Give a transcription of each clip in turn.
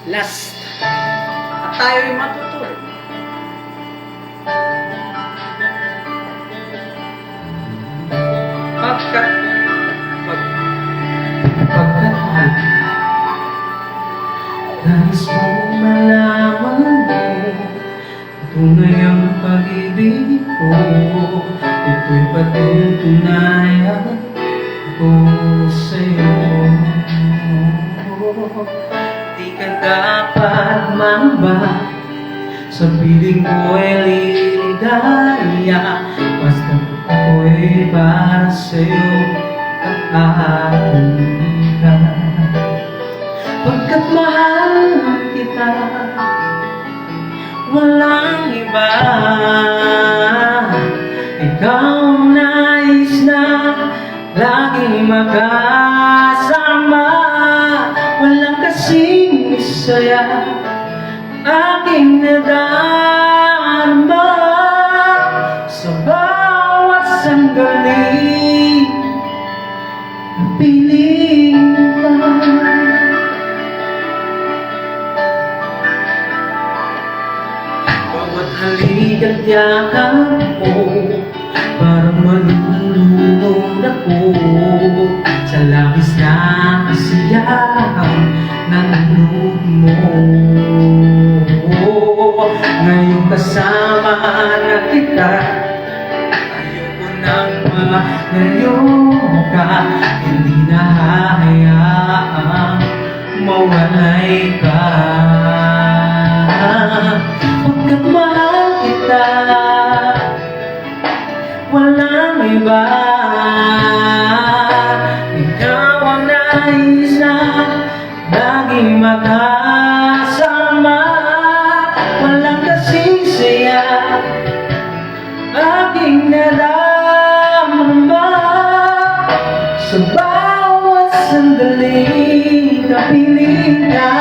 last. At tayo'y matutulog. Pagkat nais mong malaman mo tunay ang pag-ibig ko. Ito'y patutunayan ko sa'yo. Di ka dapat mamba sa piling ko'y liligaya. Basta ako'y para sa'yo at akin ka. Pagkat mahal kita, walang iba. Ikaw ang nais na laging magkasama. Walang kasing saya aking nadarama sa bawat sandali. Piling ka. Bawat halik at yakap mo, parang malulunod ako sa labis na kasiyahan ng loob mo. Ngayong kasama na kita, ayoko nang ngayon ka. Hindi na hayaang mawalay ka. Pagkat mahal kita, walang iba. Ikaw ang nais na laging makasama. Walang kasing saya aking nadarama sa bawat sandali kapiling ka.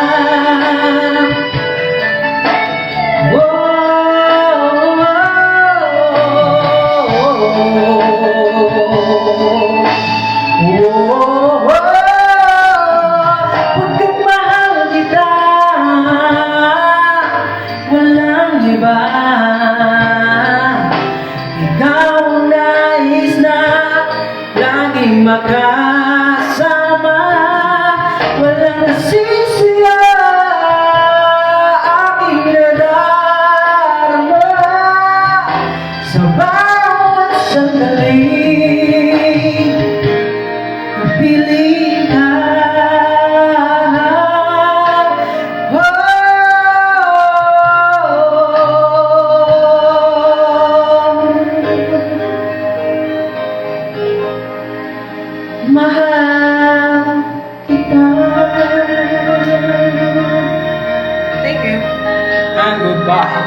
Pagkat mahal kita, walang iba. Ikaw ang nais na laging makasama. Walang nasisiya aking nadarama sa bawat sandali. Piling ka. Mahal kita. thank you and goodbye.